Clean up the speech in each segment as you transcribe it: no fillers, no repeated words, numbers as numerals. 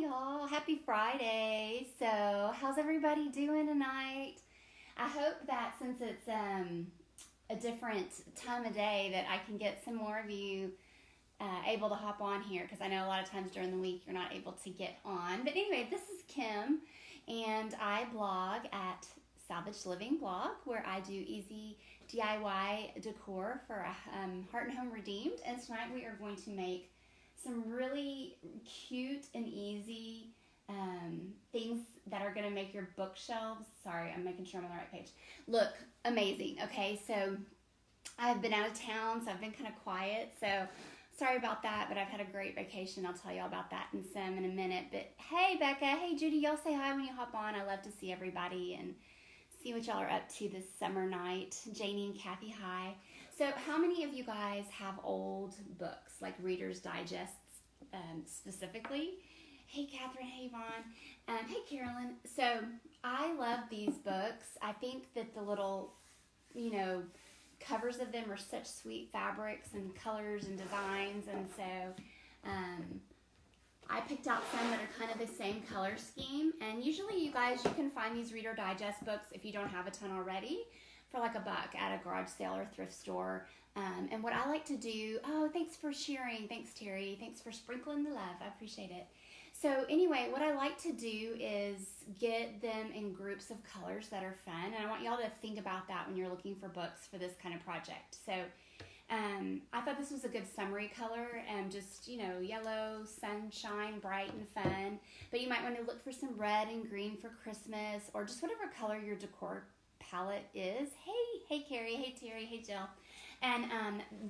y'all. Happy Friday. So, how's everybody doing tonight? I hope that since it's a different time of day that I can get some more of you able to hop on here because I know a lot of times during the week you're not able to get on. But anyway, this is Kim and I blog at Salvage Living Blog where I do easy DIY decor for Heart and Home Redeemed. And tonight we are going to make some really cute and easy things that are going to make your bookshelves, sorry, I'm making sure I'm on the right page, look amazing. Okay, so I've been out of town, so I've been kind of quiet, so sorry about that, but I've had a great vacation. I'll tell y'all about that in a minute. But hey, Becca, hey, Judy, y'all say hi when you hop on. I love to see everybody and see what y'all are up to this summer night. Janie and Kathy, hi. So how many of you guys have old books, like Reader's Digests specifically? Hey, Catherine, hey, Vaughn, hey, Carolyn. So I love these books. I think that the little, covers of them are such sweet fabrics and colors and designs. And so I picked out some that are kind of the same color scheme. And usually you guys, you can find these Reader Digest books if you don't have a ton already for like $1 at a garage sale or thrift store. And what I like to do, oh, thanks for sharing. Thanks, Terry. Thanks for sprinkling the love. I appreciate it. So anyway, what I like to do is get them in groups of colors that are fun. And I want y'all to think about that when you're looking for books for this kind of project. So I thought this was a good summery color, just, yellow, sunshine, bright and fun. But you might want to look for some red and green for Christmas or just whatever color your decor palette is. Hey Carrie, hey Terry, hey Jill. And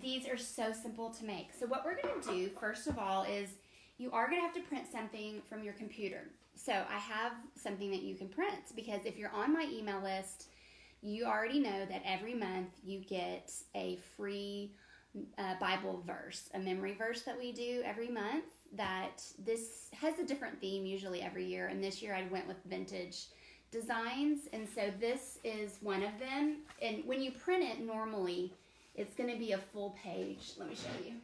these are so simple to make. So what we're going to do, first of all, is you are going to have to print something from your computer. So I have something that you can print because if you're on my email list, you already know that every month you get a free Bible verse, a memory verse that we do every month. That this has a different theme usually every year. And this year I went with vintage designs. And so this is one of them. And when you print it normally, it's going to be a full page. Let me show you.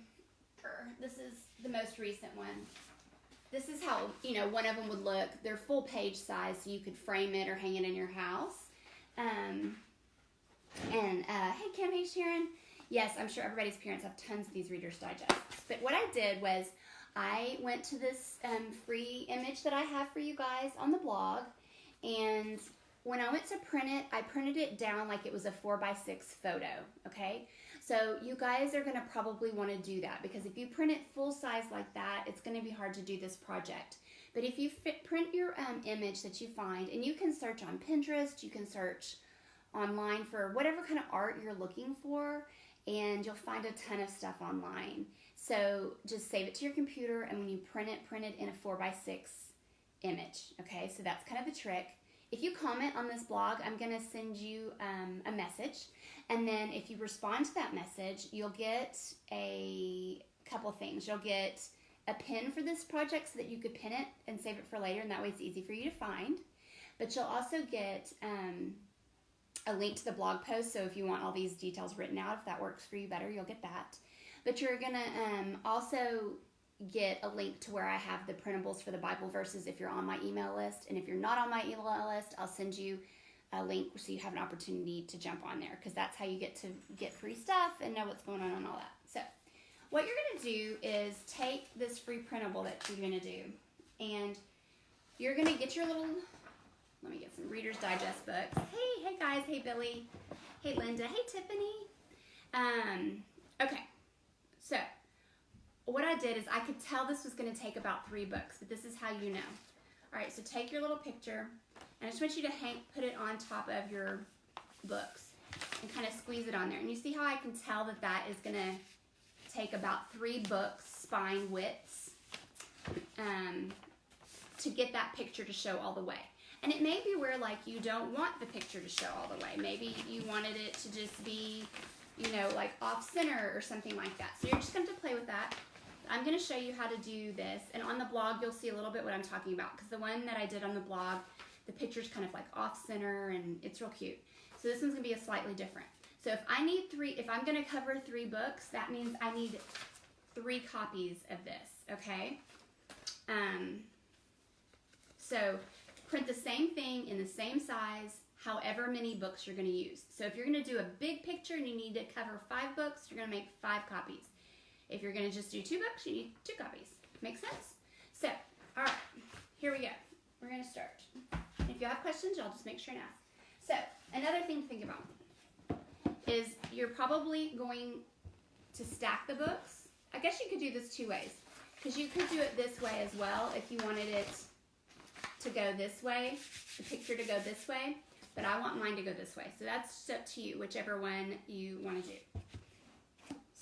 This is the most recent one. This is how, one of them would look. They're full page size, so you could frame it or hang it in your house. Hey, Kim, hey, Sharon. Yes, I'm sure everybody's parents have tons of these Reader's Digests. But what I did was I went to this free image that I have for you guys on the blog. And when I went to print it, I printed it down like it was a 4x6 photo, okay? So you guys are going to probably want to do that because if you print it full size like that, it's going to be hard to do this project. But if you print your image that you find, and you can search on Pinterest, you can search online for whatever kind of art you're looking for, and you'll find a ton of stuff online. So just save it to your computer, and when you print it in a 4x6 image, okay? So that's kind of the trick. If you comment on this blog, I'm going to send you a message. And then if you respond to that message, you'll get a couple things. You'll get a pin for this project so that you could pin it and save it for later. And that way it's easy for you to find. But you'll also get a link to the blog post. So if you want all these details written out, if that works for you better, you'll get that. But you're going to also get a link to where I have the printables for the Bible verses if you're on my email list. And if you're not on my email list, I'll send you a link so you have an opportunity to jump on there because that's how you get to get free stuff and know what's going on and all that. So what you're going to do is take this free printable that you're going to do and you're going to get your little, let me get some Reader's Digest books. Hey guys, hey Billy, hey Linda, hey Tiffany. Okay, so what I did is I could tell this was going to take about 3 books, but this is how you know. All right, so take your little picture, and I just want you to put it on top of your books and kind of squeeze it on there. And you see how I can tell that that is going to take about 3 books spine widths to get that picture to show all the way. And it may be where like you don't want the picture to show all the way. Maybe you wanted it to just be, like off center or something like that. So you're just going to play with that. I'm going to show you how to do this, and on the blog you'll see a little bit what I'm talking about because the one that I did on the blog, the picture's kind of like off center and it's real cute. So this one's going to be a slightly different. So if I'm going to cover 3 books, that means I need 3 copies of this, okay? So print the same thing in the same size, however many books you're going to use. So if you're going to do a big picture and you need to cover 5 books, you're going to make 5 copies. If you're going to just do 2 books, you need 2 copies. Make sense? So, all right, here we go. We're going to start. If you have questions, y'all just make sure and ask. So, another thing to think about is you're probably going to stack the books. I guess you could do this 2 ways, because you could do it this way as well if you wanted it to go this way, the picture to go this way, but I want mine to go this way. So that's up to you, whichever one you want to do.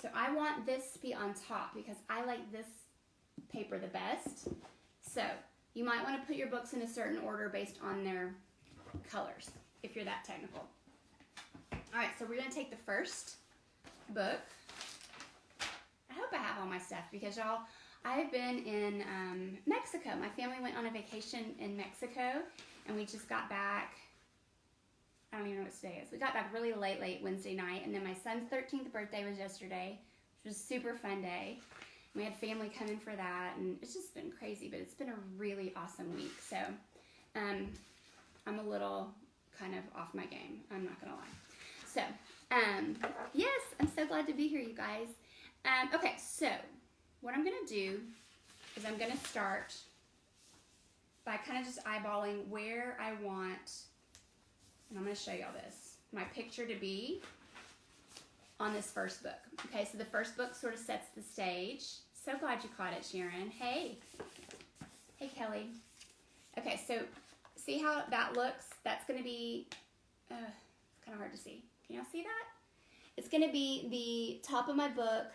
So I want this to be on top because I like this paper the best. So you might want to put your books in a certain order based on their colors, if you're that technical. All right, so we're going to take the first book. I hope I have all my stuff because y'all, I've been in Mexico. My family went on a vacation in Mexico, and we just got back. I don't even know what today is. We got back really late Wednesday night, and then my son's 13th birthday was yesterday, which was a super fun day. We had family come in for that, and it's just been crazy, but it's been a really awesome week. So I'm a little kind of off my game. I'm not going to lie. So, yes, I'm so glad to be here, you guys. Okay, so what I'm going to do is I'm going to start by kind of just eyeballing where I want, and I'm going to show y'all this, my picture to be on this first book. Okay, so the first book sort of sets the stage. So glad you caught it, Sharon. Hey. Hey, Kelly. Okay, so see how that looks? That's going to be, it's kind of hard to see. Can y'all see that? It's going to be the top of my book.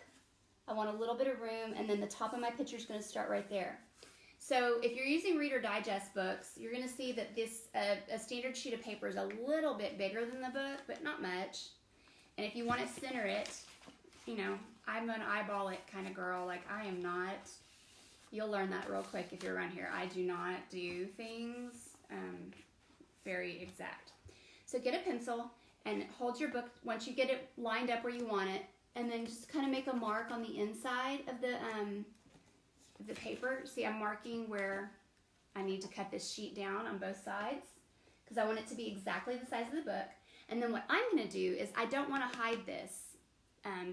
I want a little bit of room, and then the top of my picture is going to start right there. So if you're using Reader Digest books, you're going to see that this a standard sheet of paper is a little bit bigger than the book, but not much. And if you want to center it, you know, I'm an eyeball it kind of girl. Like, I am not. You'll learn that real quick if you're around here. I do not do things very exact. So get a pencil and hold your book once you get it lined up where you want it, and then just kind of make a mark on the inside of the paper. See, I'm marking where I need to cut this sheet down on both sides because I want it to be exactly the size of the book. And then what I'm going to do is I don't want to hide this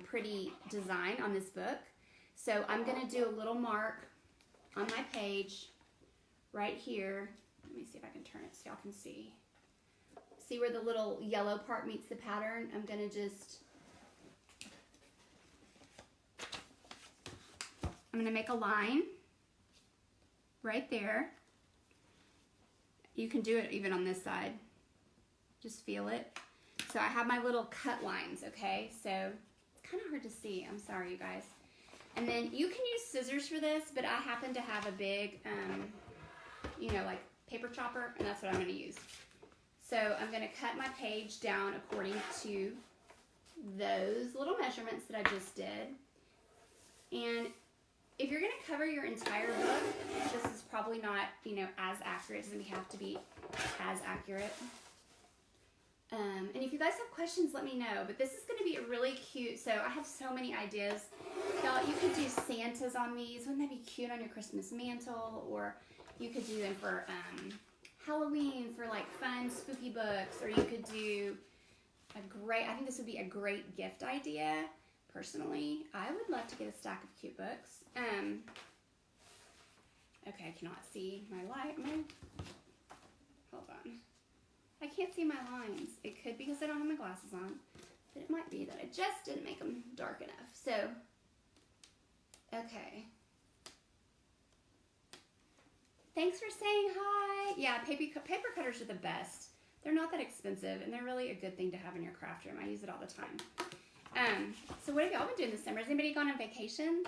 pretty design on this book. So I'm going to do a little mark on my page right here. Let me see if I can turn it so y'all can see. See where the little yellow part meets the pattern? I'm going to just, I'm going to make a line right there. You can do it even on this side. Just feel it. So I have my little cut lines, okay? So it's kind of hard to see. I'm sorry, you guys. And then you can use scissors for this, but I happen to have a big, you know, like paper chopper, and that's what I'm going to use. So I'm going to cut my page down according to those little measurements that I just did. And if you're going to cover your entire book, this is probably not, you know, as accurate. It doesn't have to be as accurate. And if you guys have questions, let me know. But this is going to be a really cute, so I have so many ideas. Y'all, you could do Santas on these. Wouldn't that be cute on your Christmas mantle? Or you could do them for Halloween, for like fun, spooky books. Or you could do I think this would be a great gift idea. Personally, I would love to get a stack of cute books. Okay, I cannot see my light. Hold on. I can't see my lines. It could be because I don't have my glasses on, but it might be that I just didn't make them dark enough. So, okay. Thanks for saying hi. Yeah, paper cutters are the best. They're not that expensive, and they're really a good thing to have in your craft room. I use it all the time. So what have y'all been doing this summer? Has anybody gone on vacation?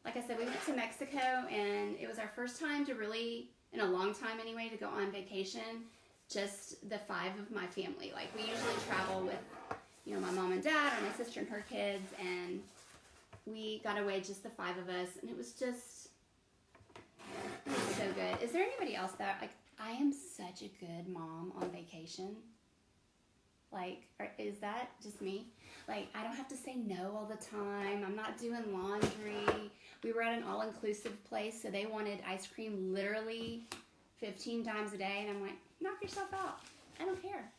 Like I said, we went to Mexico, and it was our first time to really, in a long time anyway, to go on vacation. Just the 5 of my family. Like, we usually travel with, you know, my mom and dad, or my sister and her kids, and we got away just the 5 of us, and it was just, it was so good. Is there anybody else that, like, I am such a good mom on vacation? Like, is that just me? Like, I don't have to say no all the time. I'm not doing laundry. We were at an all-inclusive place, so they wanted ice cream literally 15 times a day, and I'm like, knock yourself out. I don't care.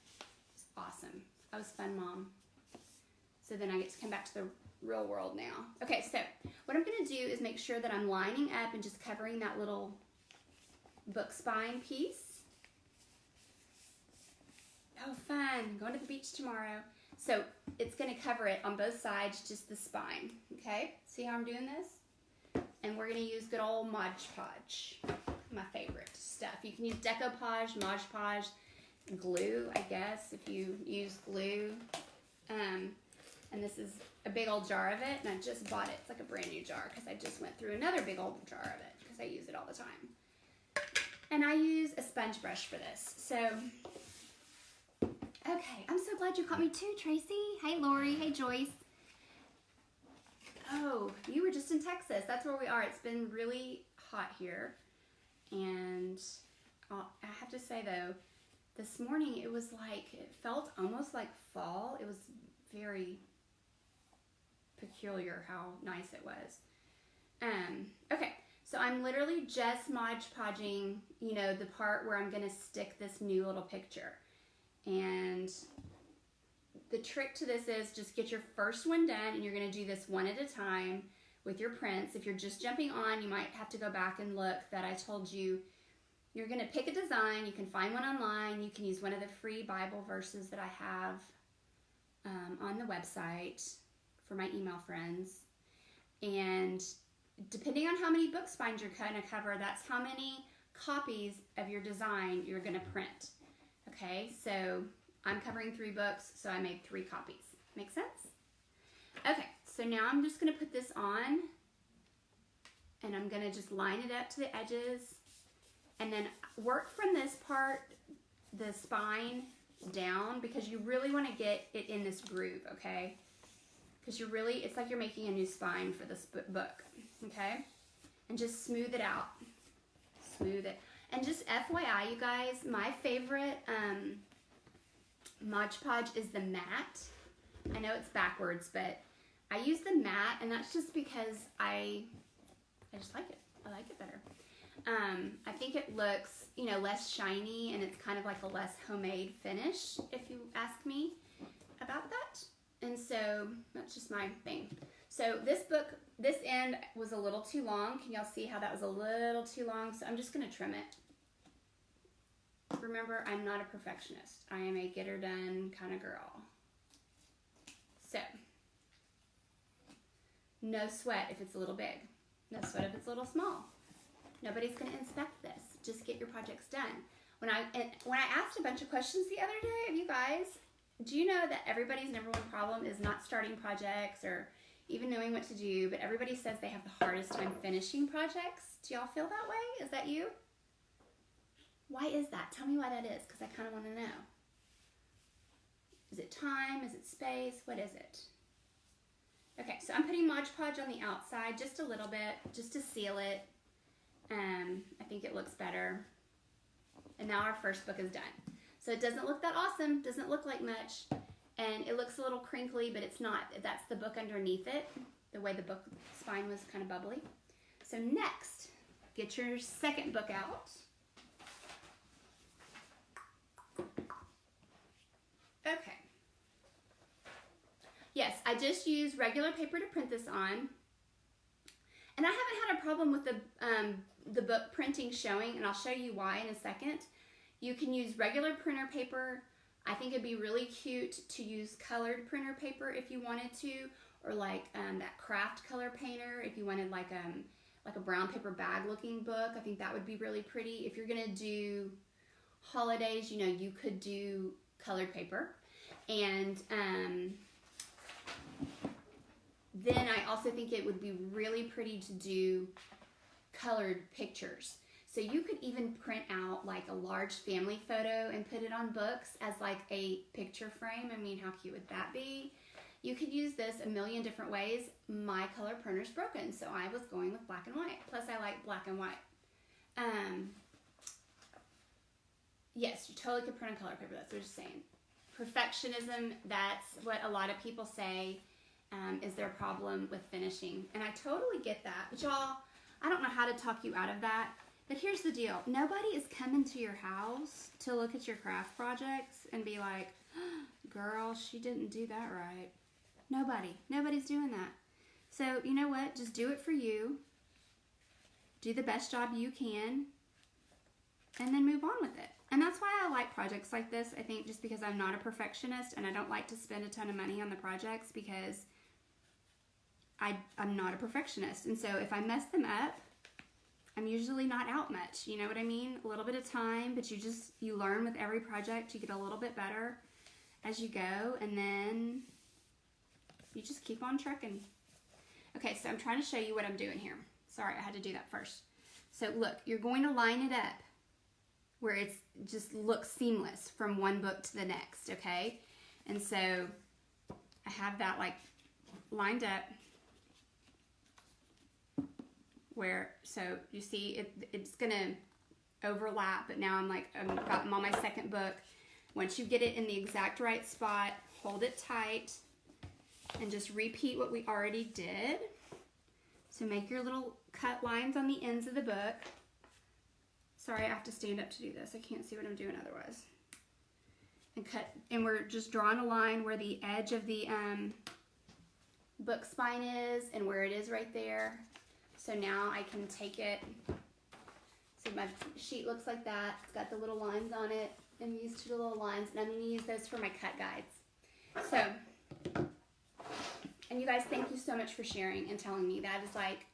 It's awesome. I was fun mom. So then I get to come back to the real world now. Okay, so what I'm going to do is make sure that I'm lining up and just covering that little book spine piece. Oh, fun. Going to the beach tomorrow. So it's going to cover it on both sides, just the spine. Okay? See how I'm doing this? And we're going to use good old Mod Podge. My favorite stuff. You can use Decopage, Mod Podge, glue, I guess, if you use glue. And this is a big old jar of it, and I just bought it. It's like a brand new jar because I just went through another big old jar of it because I use it all the time. And I use a sponge brush for this. So, okay, I'm so glad you caught me too, Tracy. Hey, Lori. Hey, Joyce. Oh, you were just in Texas. That's where we are. It's been really hot here. And I have to say, though, this morning it was like, it felt almost like fall. It was very peculiar how nice it was. Okay, so I'm literally just Mod Podging, you know, the part where I'm going to stick this new little picture. And the trick to this is just get your first one done, and you're going to do this one at a time with your prints. If you're just jumping on, you might have to go back and look that I told you. You're going to pick a design. You can find one online. You can use one of the free Bible verses that I have on the website for my email friends. And depending on how many book spines you're going to cover, that's how many copies of your design you're going to print. Okay, so I'm covering 3 books, so I made 3 copies. Make sense? Okay, so now I'm just going to put this on, and I'm going to just line it up to the edges, and then work from this part, the spine, down, because you really want to get it in this groove, okay? Because you're really, it's like you're making a new spine for this book, okay? And just smooth it out. Smooth it. And just FYI, you guys, my favorite Mod Podge is the matte. I know it's backwards, but I use the matte, and that's just because I just like it. I like it better. I think it looks, you know, less shiny, and it's kind of like a less homemade finish, if you ask me about that. And so that's just my thing. So this book, this end was a little too long. Can y'all see how that was a little too long? So I'm just going to trim it. Remember, I'm not a perfectionist. I am a get her done kind of girl. So, no sweat if it's a little big. No sweat if it's a little small. Nobody's going to inspect this. Just get your projects done. When I asked a bunch of questions the other day of you guys, do you know that everybody's number one problem is not starting projects or even knowing what to do, but everybody says they have the hardest time finishing projects? Do y'all feel that way? Is that you? Why is that? Tell me why that is, because I kind of want to know. Is it time? Is it space? What is it? Okay, so I'm putting Mod Podge on the outside just a little bit, just to seal it. I think it looks better. And now our first book is done. So it doesn't look that awesome, doesn't look like much, and it looks a little crinkly, but it's not. That's the book underneath it, the way the book spine was kind of bubbly. So next, get your second book out. Okay. Yes, I just used regular paper to print this on. And I haven't had a problem with the book printing showing, and I'll show you why in a second. You can use regular printer paper. I think it'd be really cute to use colored printer paper if you wanted to, or like that craft color painter if you wanted like a brown paper bag looking book. I think that would be really pretty. If you're gonna do holidays, you know, you could do colored paper. And then I also think it would be really pretty to do colored pictures. So you could even print out like a large family photo and put it on books as like a picture frame. I mean, how cute would that be? You could use this a million different ways. My color printer's broken, so I was going with black and white. Plus I like black and white. Yes, you totally could print on color paper. That's what I was just saying. Perfectionism, that's what a lot of people say is their problem with finishing. And I totally get that. But y'all, I don't know how to talk you out of that. But here's the deal. Nobody is coming to your house to look at your craft projects and be like, girl, she didn't do that right. Nobody. Nobody's doing that. So, you know what? Just do it for you. Do the best job you can. And then move on with it. And that's why I like projects like this. I think just because I'm not a perfectionist and I don't like to spend a ton of money on the projects because I'm not a perfectionist. And so if I mess them up, I'm usually not out much. You know what I mean? A little bit of time, but you learn with every project. You get a little bit better as you go, and then you just keep on trucking. Okay, so I'm trying to show you what I'm doing here. Sorry, I had to do that first. So look, you're going to line it up where it's just looks seamless from one book to the next, okay? And so I have that like lined up where, so you see it's gonna overlap, but now I'm on my second book. Once you get it in the exact right spot, hold it tight and just repeat what we already did. So make your little cut lines on the ends of the book. Sorry, I have to stand up to do this. I can't see what I'm doing otherwise. And cut, and we're just drawing a line where the edge of the book spine is and where it is right there. So now I can take it, so my sheet looks like that. It's got the little lines on it, and use two little lines, and I'm going to use those for my cut guides. So, and you guys, thank you so much for sharing and telling me. That is like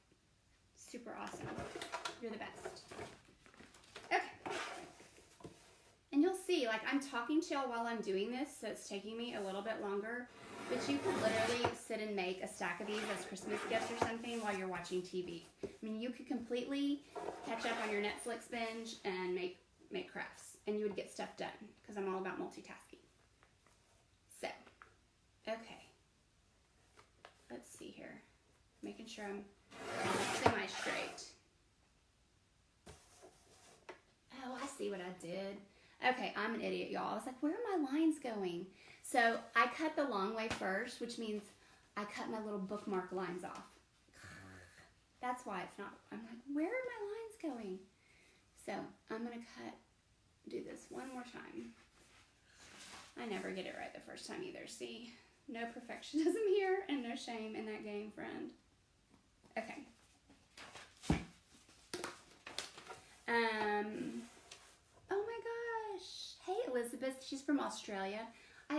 super awesome. You're the best. Okay. And you'll see, like I'm talking to y'all while I'm doing this, so it's taking me a little bit longer. But you could literally sit and make a stack of these as Christmas gifts or something while you're watching TV. I mean, you could completely catch up on your Netflix binge and make crafts. And you would get stuff done because I'm all about multitasking. So, okay. Let's see here. Making sure I'm semi-straight. Oh, I see what I did. Okay, I'm an idiot, y'all. I was like, where are my lines going? So I cut the long way first, which means I cut my little bookmark lines off. That's why it's not, I'm like, where are my lines going? So I'm going to do this one more time. I never get it right the first time either. See, no perfectionism here and no shame in that game, friend. Okay. Oh my gosh. Hey, Elizabeth. She's from Australia.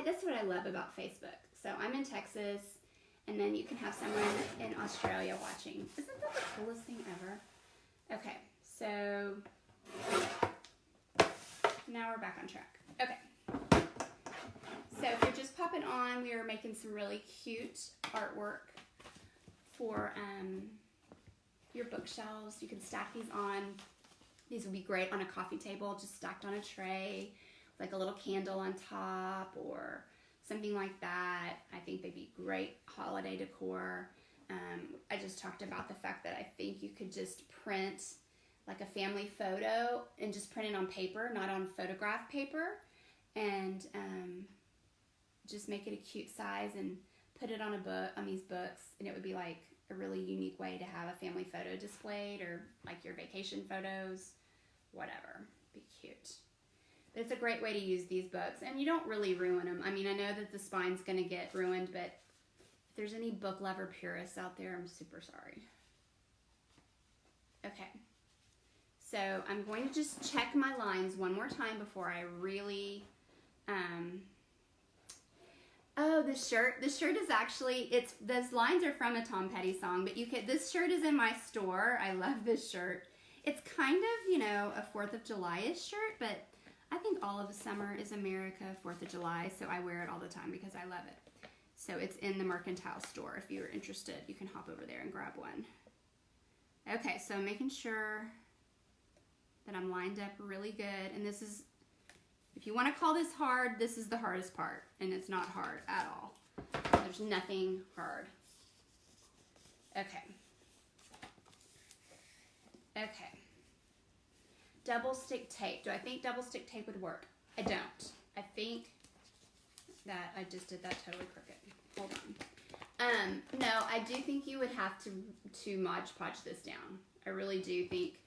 That's what I love about Facebook. So I'm in Texas, and then you can have someone in Australia watching. Isn't that the coolest thing ever? Okay, so now we're back on track. Okay. So if you're just popping on, we are making some really cute artwork for your bookshelves. You can stack these on. These would be great on a coffee table, just stacked on a tray, like a little candle on top or something like that. I think they'd be great holiday decor. I just talked about the fact that I think you could just print like a family photo and just print it on paper, not on photograph paper, and just make it a cute size and put it on these books, and it would be like a really unique way to have a family photo displayed, or like your vacation photos, whatever. Be cute. But it's a great way to use these books, and you don't really ruin them. I mean, I know that the spine's going to get ruined, but if there's any book lover purists out there, I'm super sorry. Okay. So I'm going to just check my lines one more time before I really, oh, this shirt is actually, those lines are from a Tom Petty song, but this shirt is in my store. I love this shirt. It's kind of, you know, a 4th of July-ish shirt, but I think all of summer is America, 4th of July, so I wear it all the time because I love it. So it's in the Mercantile store. If you're interested, you can hop over there and grab one. Okay, so making sure that I'm lined up really good. And this is, if you want to call this hard, this is the hardest part. And it's not hard at all. There's nothing hard. Okay. Okay. Double stick tape. Do I think double stick tape would work? I don't. I think that I just did that totally crooked. Hold on. No, I do think you would have to Mod Podge this down. I really do think,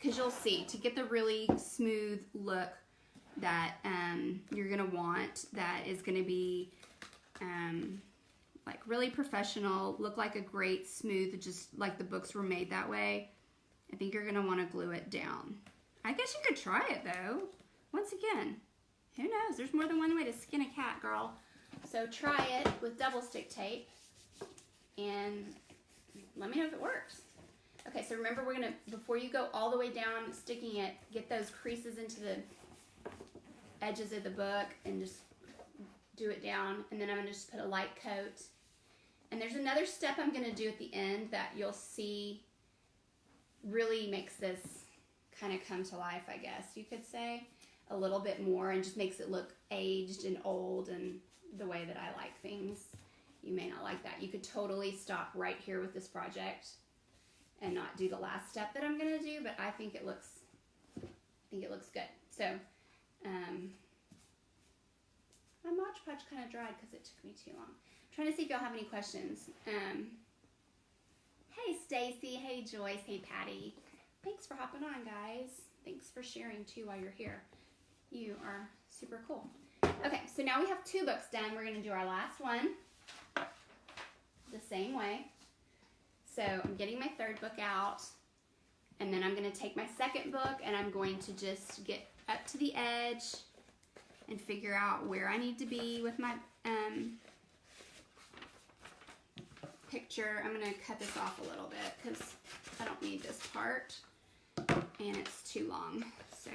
because you'll see, to get the really smooth look that you're gonna want, that is gonna be like really professional, look like a great smooth, just like the books were made that way. I think you're gonna want to glue it down. I guess you could try it though. Once again, who knows? There's more than one way to skin a cat, girl. So try it with double stick tape and let me know if it works. Okay, so remember, we're gonna, before you go all the way down sticking it, get those creases into the edges of the book and just do it down. And then I'm gonna just put a light coat. And there's another step I'm gonna do at the end that you'll see really makes this kind of come to life, I guess you could say, a little bit more, and just makes it look aged and old and the way that I like things. You may not like that. You could totally stop right here with this project and not do the last step that I'm gonna do, but I think it looks good. So my Mod Podge kind of dried because it took me too long. I'm trying to see if y'all have any questions. Hey Stacy, hey Joyce, hey Patty. Thanks for hopping on, guys. Thanks for sharing too while you're here. You are super cool. Okay, so now we have 2 books done. We're gonna do our last one the same way. So I'm getting my 3rd book out, and then I'm gonna take my 2nd book and I'm going to just get up to the edge and figure out where I need to be with my picture. I'm gonna cut this off a little bit because I don't need this part and it's too long. So,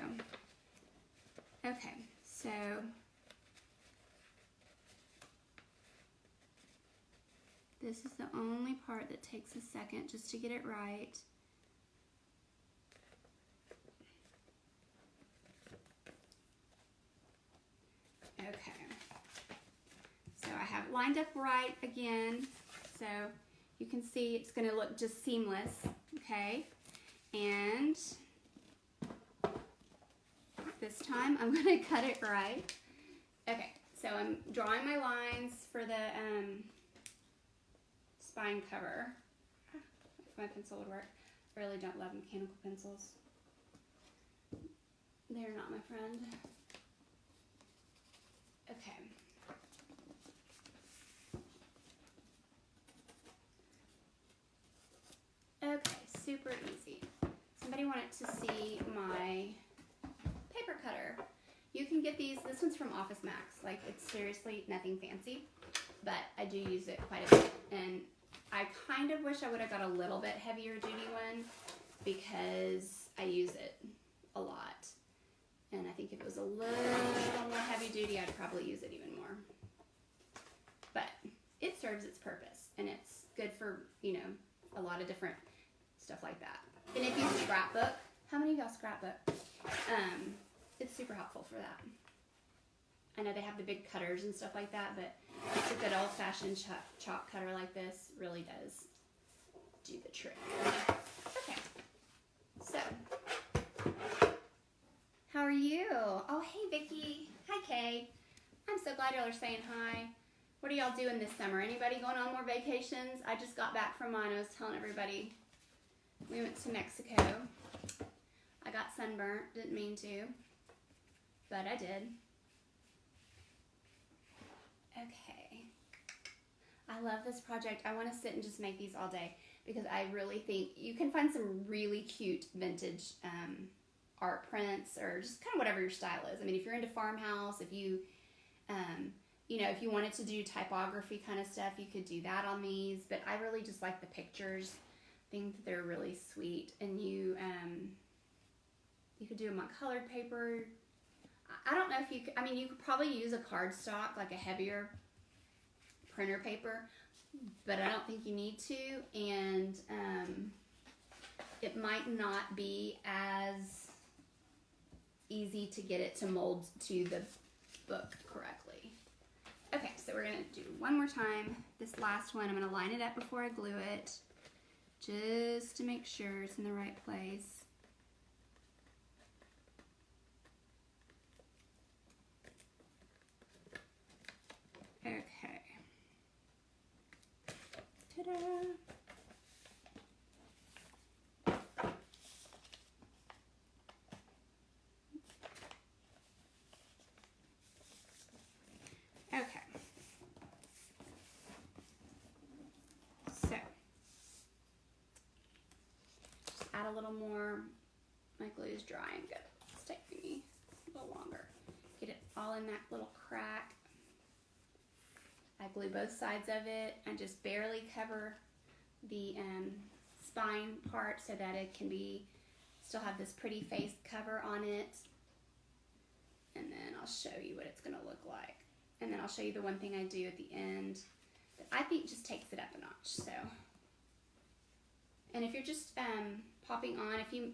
okay, so this is the only part that takes a second just to get it right. Okay, so I have it lined up right again, so you can see it's going to look just seamless, okay? And this time I'm going to cut it right. Okay, so I'm drawing my lines for the spine cover. If my pencil would work. I really don't love mechanical pencils. They're not my friend. Okay. Okay, super easy. Somebody wanted to see my paper cutter. You can get these, this one's from Office Max. Like, it's seriously nothing fancy, but I do use it quite a bit. And I kind of wish I would have got a little bit heavier duty one because I use it a lot. And I think if it was a little more heavy duty, I'd probably use it even more. But it serves its purpose, and it's good for, you know, a lot of different stuff like that. And if you scrapbook, how many of y'all scrapbook? It's super helpful for that. I know they have the big cutters and stuff like that, but just a good old-fashioned chalk cutter like this really does do the trick. Okay, so how are you? Oh, hey, Vicki. Hi, Kay. I'm so glad y'all are saying hi. What are y'all doing this summer? Anybody going on more vacations? I just got back from mine. I was telling everybody we went to Mexico. I got sunburnt. Didn't mean to, but I did. Okay. I love this project. I want to sit and just make these all day because I really think you can find some really cute vintage art prints or just kind of whatever your style is. I mean, if you're into farmhouse, if you, you know, if you wanted to do typography kind of stuff, you could do that on these. But I really just like the pictures. I think that they're really sweet. And you could do them on colored paper. I don't know if you could, I mean, you could probably use a cardstock, like a heavier printer paper, but I don't think you need to. And it might not be as easy to get it to mold to the book correctly. Okay, so we're going to do one more time. This last one, I'm going to line it up before I glue it, just to make sure it's in the right place. Okay. Ta-da! add a little more. My glue is drying. Good. It's taking me a little longer. Get it all in that little crack. I glue both sides of it. I just barely cover the spine part so that it can still have this pretty face cover on it. And then I'll show you what it's gonna look like. And then I'll show you the one thing I do at the end that I think just takes it up a notch. So, and if you're just popping on, if you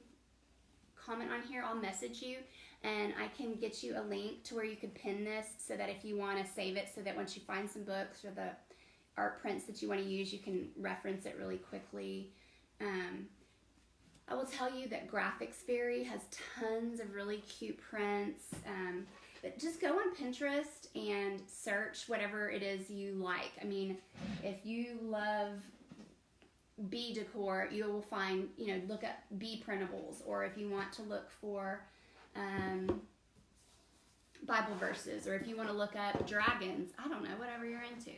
comment on here, I'll message you and I can get you a link to where you could pin this so that if you want to save it, so that once you find some books or the art prints that you want to use, you can reference it really quickly. I will tell you that Graphics Fairy has tons of really cute prints. But just go on Pinterest and search whatever it is you like. I mean, if you love bee decor, you will find, look up bee printables, or if you want to look for Bible verses, or if you want to look up dragons, I don't know, whatever you're into.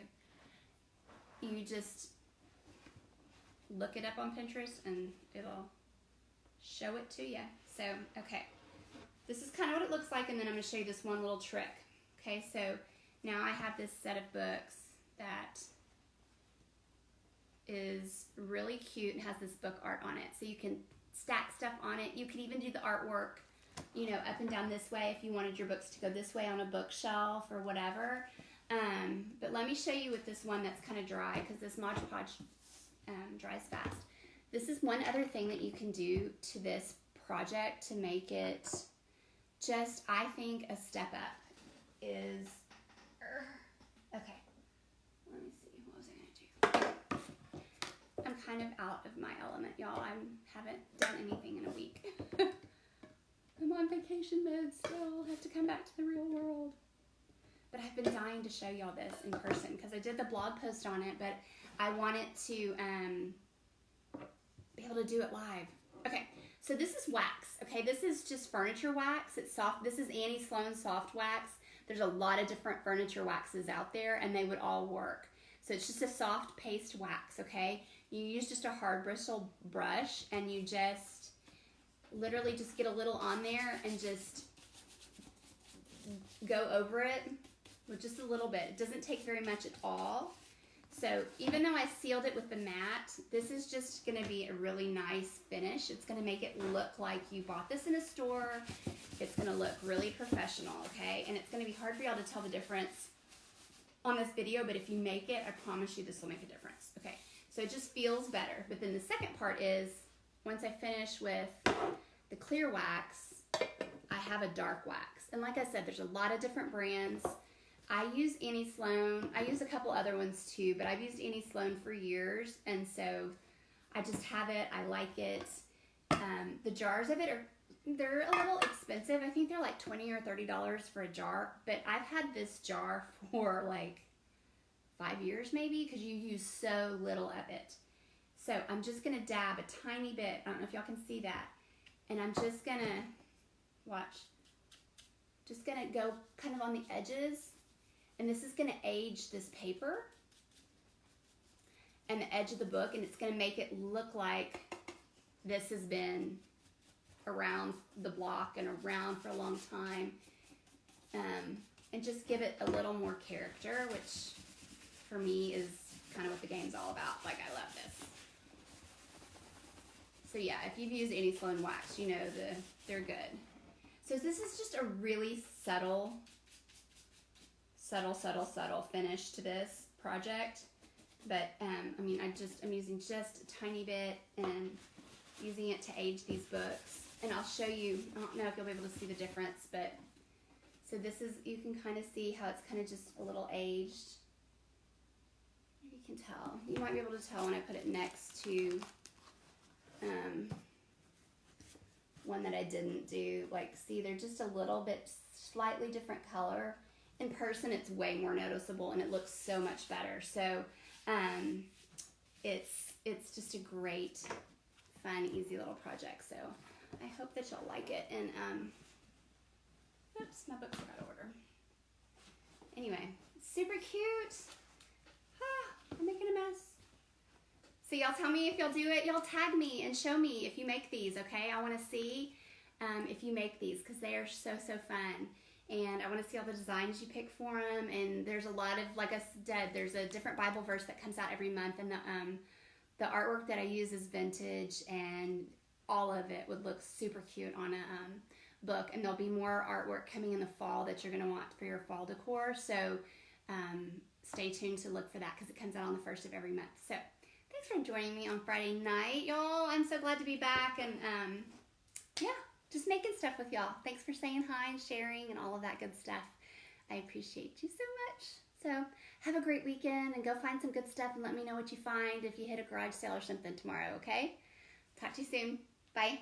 You just look it up on Pinterest and it'll show it to you. So, okay. This is kind of what it looks like, and then I'm going to show you this one little trick. Okay, so now I have this set of books that is really cute and has this book art on it. So you can stack stuff on it. You can even do the artwork, up and down this way if you wanted your books to go this way on a bookshelf or whatever. But let me show you with this one that's kind of dry, because this Mod Podge dries fast. This is one other thing that you can do to this project to make it just, I think, a step up is, okay, let me see, what was I going to do? I'm kind of out of my element, y'all. I haven't done anything in a week. I'm on vacation mode still, have to come back to the real world. But I've been dying to show y'all this in person, because I did the blog post on it, but I wanted to be able to do it live. Okay. So this is wax, okay? This is just furniture wax. It's soft. This is Annie Sloan soft wax. There's a lot of different furniture waxes out there, and they would all work. So it's just a soft paste wax, okay? You use just a hard bristle brush, and you just literally just get a little on there and just go over it with just a little bit. It doesn't take very much at all. So even though I sealed it with the matte, this is just going to be a really nice finish. It's going to make it look like you bought this in a store. It's going to look really professional, okay? And it's going to be hard for y'all to tell the difference on this video, but if you make it, I promise you this will make a difference, okay? So it just feels better. But then the second part is, once I finish with the clear wax, I have a dark wax. And like I said, there's a lot of different brands. I use Annie Sloan. I use a couple other ones too, but I've used Annie Sloan for years, and so I just have it. I like it. The jars of it they're a little expensive. I think they're like $20 or $30 for a jar, but I've had this jar for like 5 years maybe, because you use so little of it. So I'm just gonna dab a tiny bit. I don't know if y'all can see that, and I'm just gonna just gonna go kind of on the edges. And this is going to age this paper and the edge of the book, and it's going to make it look like this has been around the block and around for a long time, and just give it a little more character, which for me is kind of what the game's all about. Like, I love this. So yeah, if you've used Annie Sloan wax, you know they're good. So this is just a really subtle finish to this project, but I mean, I'm using just a tiny bit and using it to age these books, and I'll show you. I don't know if you'll be able to see the difference, but so this is, you can kind of see how it's kind of just a little aged. You can tell. You might be able to tell when I put it next to one that I didn't do. Like, see, they're just a little bit slightly different color. In person, it's way more noticeable, and it looks so much better. So it's just a great, fun, easy little project. So I hope that y'all like it. And oops, my books are out of order. Anyway, super cute. I'm making a mess. So y'all tell me if y'all do it. Y'all tag me and show me if you make these, okay? I want to see if you make these because they are so fun. And I want to see all the designs you pick for them. And there's a lot of, like I said, there's a different Bible verse that comes out every month. And the artwork that I use is vintage, and all of it would look super cute on a book. And there'll be more artwork coming in the fall that you're going to want for your fall decor. So stay tuned to look for that because it comes out on the 1st of every month. So thanks for joining me on Friday night, y'all. I'm so glad to be back, and yeah, just making stuff with y'all. Thanks for saying hi and sharing and all of that good stuff. I appreciate you so much. So have a great weekend and go find some good stuff and let me know what you find if you hit a garage sale or something tomorrow, okay? Talk to you soon. Bye.